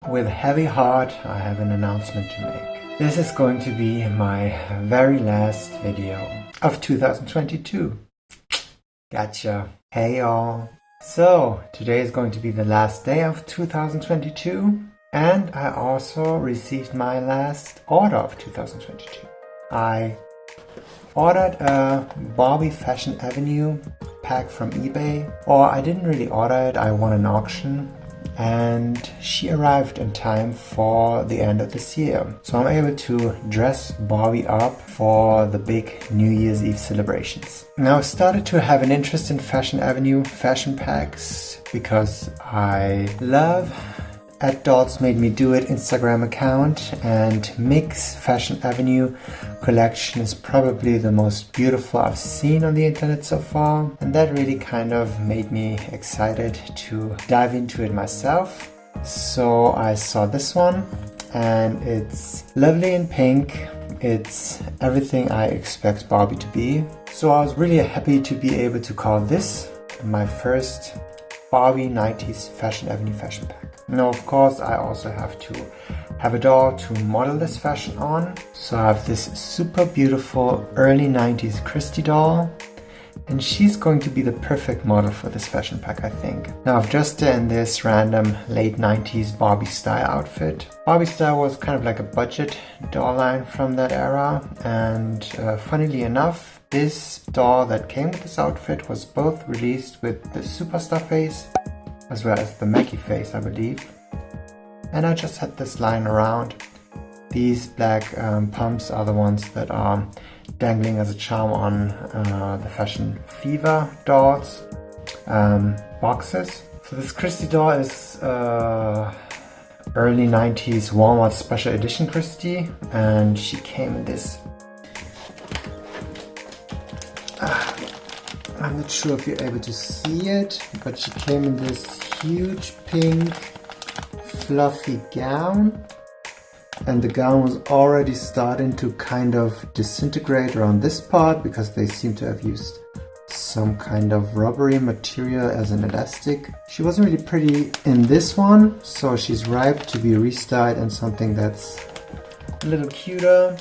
With a heavy heart, I have an announcement to make. This is going to be my very last video of 2022. Gotcha. Hey y'all. So, today is going to be the last day of 2022, and I also received my last order of 2022. I ordered a Barbie Fashion Avenue pack from eBay, or I didn't really order it, I won an auction. And she arrived in time for the end of this year. So I'm able to dress Barbie up for the big New Year's Eve celebrations. Now I started to have an interest in Fashion Avenue fashion packs because I love @dolls made me do it Instagram account, and Mix Fashion Avenue collection is probably the most beautiful I've seen on the internet so far, and that really kind of made me excited to dive into it myself. So I saw this one, and it's lovely in pink. It's everything I expect Barbie to be. So I was really happy to be able to call this my first Barbie 90s Fashion Avenue fashion pack. Now, of course, I also have to have a doll to model this fashion on. So I have this super beautiful early 90s Christie doll, and she's going to be the perfect model for this fashion pack, I think. Now, I've dressed her in this random late 90s Barbie style outfit. Barbie style was kind of like a budget doll line from that era, and funnily enough, this doll that came with this outfit was both released with the Superstar face as well as the Mackie face, I believe. And I just had this lying around. These black pumps are the ones that are dangling as a charm on the Fashion Fever dolls boxes. So this Christie doll is early 90s Wal-Mart special edition Christie, and she came in this I'm not sure if you're able to see it, but she came in this huge pink fluffy gown, and the gown was already starting to kind of disintegrate around this part because they seem to have used some kind of rubbery material as an elastic. She wasn't really pretty in this one, so she's ripe to be restyled in something that's a little cuter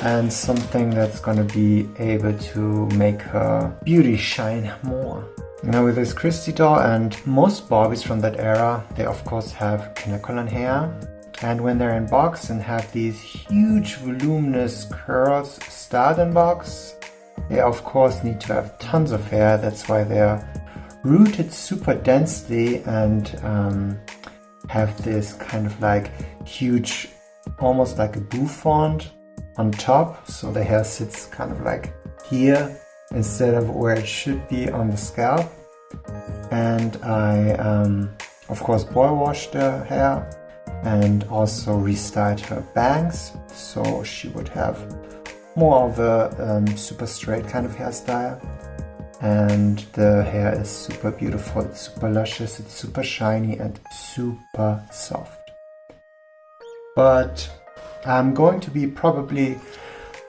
and something that's gonna be able to make her beauty shine more. Now with this Christie doll and most Barbies from that era, they of course have Kinderkollon hair, and when they're in box and have these huge voluminous curls styled in box, they of course need to have tons of hair. That's why they're rooted super densely and have this kind of like huge, almost like a bouffant on top, so the hair sits kind of like here instead of where it should be on the scalp. And I of course boil washed her hair and also restyled her bangs, so she would have more of a super straight kind of hairstyle. And the hair is super beautiful, it's super luscious, it's super shiny and super soft. But I'm going to be probably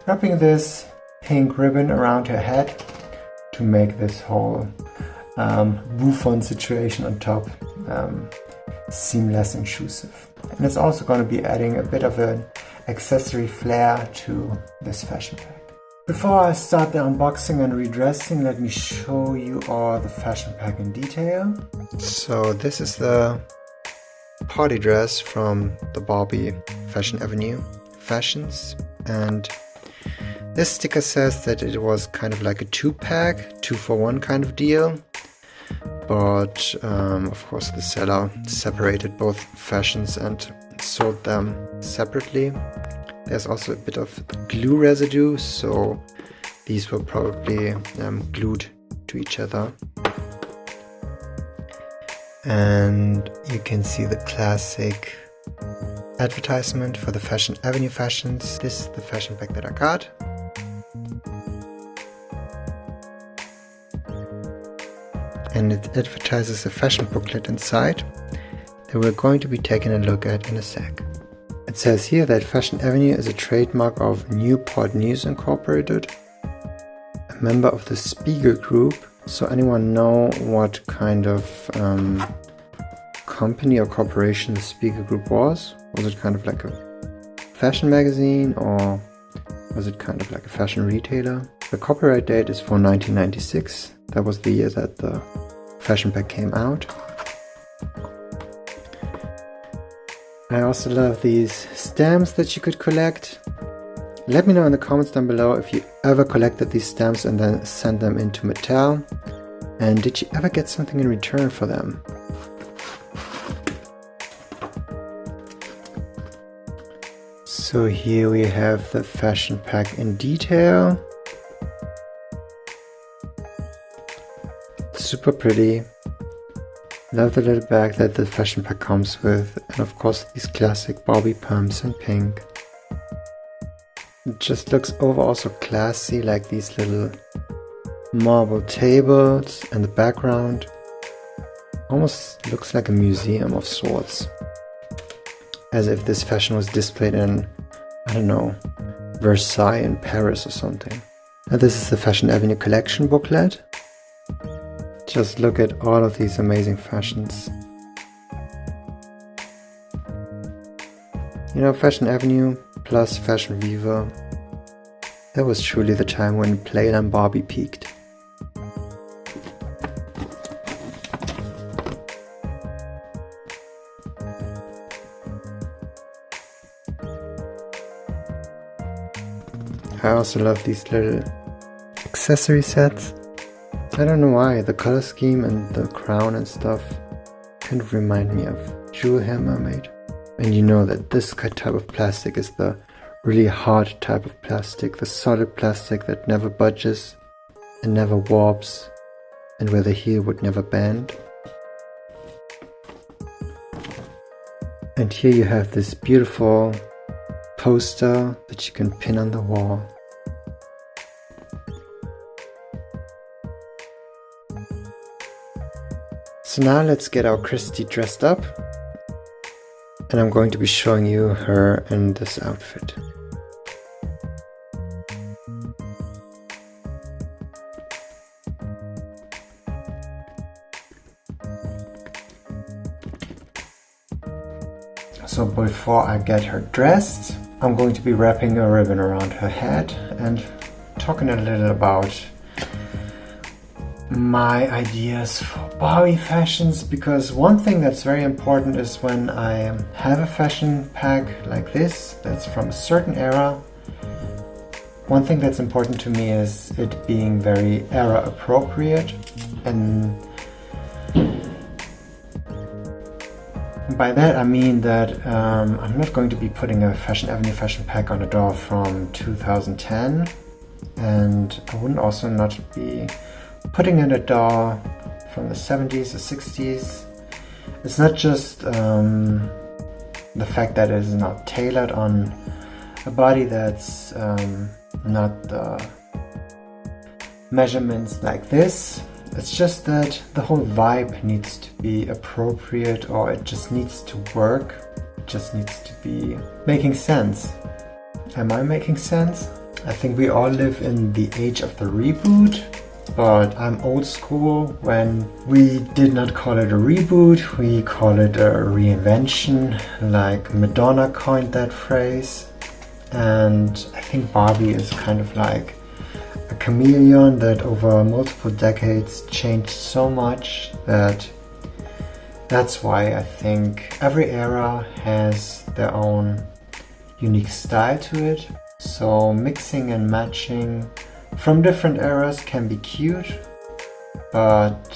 wrapping this pink ribbon around her head to make this whole bouffant situation on top seem less intrusive. And it's also going to be adding a bit of an accessory flair to this fashion pack. Before I start the unboxing and redressing, let me show you all the fashion pack in detail. So this is the party dress from the Barbie Fashion Avenue fashions, and this sticker says that it was kind of like a 2-pack, 2-for-1 kind of deal, but of course the seller separated both fashions and sold them separately. There's also a bit of glue residue, so these were probably glued to each other. And you can see the classic advertisement for the Fashion Avenue fashions. This is the fashion pack that I got. And it advertises a fashion booklet inside that we're going to be taking a look at in a sec. It says here that Fashion Avenue is a trademark of Newport News Incorporated, a member of the Spiegel Group. So anyone know what kind of company or corporation the speaker group was. Was it kind of like a fashion magazine, or was it kind of like a fashion retailer? The copyright date is for 1996. That was the year that the fashion pack came out. I also love these stamps that you could collect. Let me know in the comments down below if you ever collected these stamps and then sent them into Mattel. And did you ever get something in return for them? So here we have the fashion pack in detail. Super pretty. Love the little bag that the fashion pack comes with, and of course these classic Barbie pumps in pink. It just looks overall so classy, like these little marble tables and the background. Almost looks like a museum of sorts. As if this fashion was displayed in, I don't know, Versailles in Paris or something. And this is the Fashion Avenue collection booklet. Just look at all of these amazing fashions. You know, Fashion Avenue plus Fashion Viva, that was truly the time when Playland Barbie peaked. I also love these little accessory sets. I don't know why, the color scheme and the crown and stuff kind of remind me of Jewel Hair Mermaid. And you know that this type of plastic is the really hard type of plastic, the solid plastic that never budges and never warps, and where the heel would never bend. And here you have this beautiful poster that you can pin on the wall. So now let's get our Christie dressed up, and I'm going to be showing you her in this outfit. So before I get her dressed, I'm going to be wrapping a ribbon around her head and talking a little about my ideas for Barbie fashions, because one thing that's very important is when I have a fashion pack like this that's from a certain era, one thing that's important to me is it being very era appropriate. And by that I mean that I'm not going to be putting a Fashion Avenue fashion pack on a doll from 2010, and I wouldn't also not be putting in a doll from the 70s or 60s. It's not just the fact that it is not tailored on a body that's not the measurements like this. It's just that the whole vibe needs to be appropriate, or it just needs to work. It just needs to be making sense. Am I making sense? I think we all live in the age of the reboot. But I'm old school. When we did not call it a reboot, we call it a reinvention, like Madonna coined that phrase. And I think Barbie is kind of like a chameleon that over multiple decades changed so much that that's why I think every era has their own unique style to it. So mixing and matching from different eras can be cute, but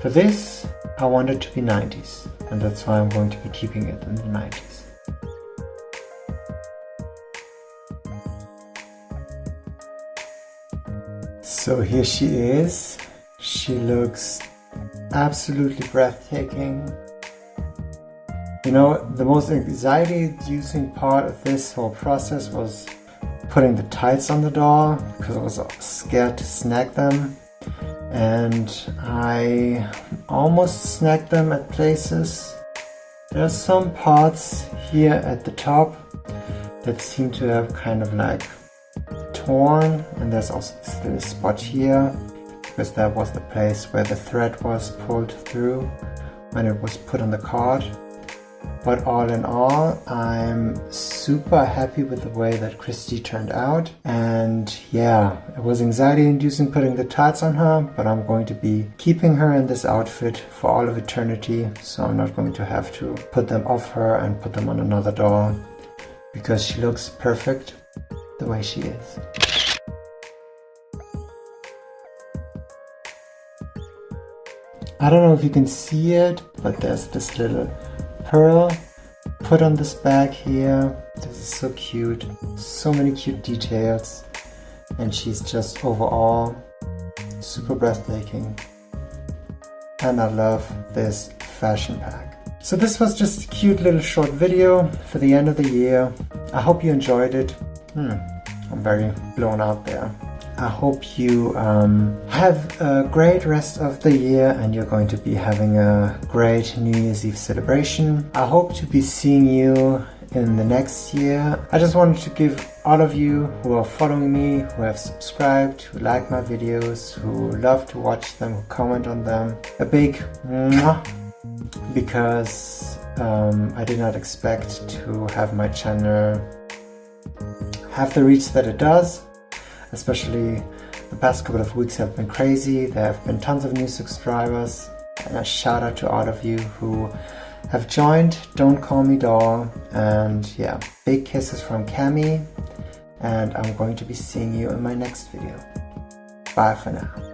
for this I want it to be 90s, and that's why I'm going to be keeping it in the 90s. So here she is. She looks absolutely breathtaking. You know, the most anxiety-inducing part of this whole process was putting the tights on the doll, because I was scared to snag them, and I almost snagged them at places. There are some parts here at the top that seem to have kind of like torn, and there's also this little spot here because that was the place where the thread was pulled through when it was put on the cart. But all in all, I'm super happy with the way that Christie turned out. And yeah, it was anxiety inducing putting the tights on her, but I'm going to be keeping her in this outfit for all of eternity. So I'm not going to have to put them off her and put them on another doll, because she looks perfect the way she is. I don't know if you can see it, but there's this little pearl put on this bag here. This is so cute. So many cute details. And she's just overall super breathtaking. And I love this fashion pack. So this was just a cute little short video for the end of the year. I hope you enjoyed it. I'm very blown out there. I hope you have a great rest of the year and you're going to be having a great New Year's Eve celebration. I hope to be seeing you in the next year. I just wanted to give all of you who are following me, who have subscribed, who like my videos, who love to watch them, who comment on them, a big mwah, because I did not expect to have my channel have the reach that it does. Especially the past couple of weeks have been crazy. There have been tons of new subscribers, and a shout out to all of you who have joined Don't Call Me Doll. And yeah, big kisses from Cami, and I'm going to be seeing you in my next video. Bye for now.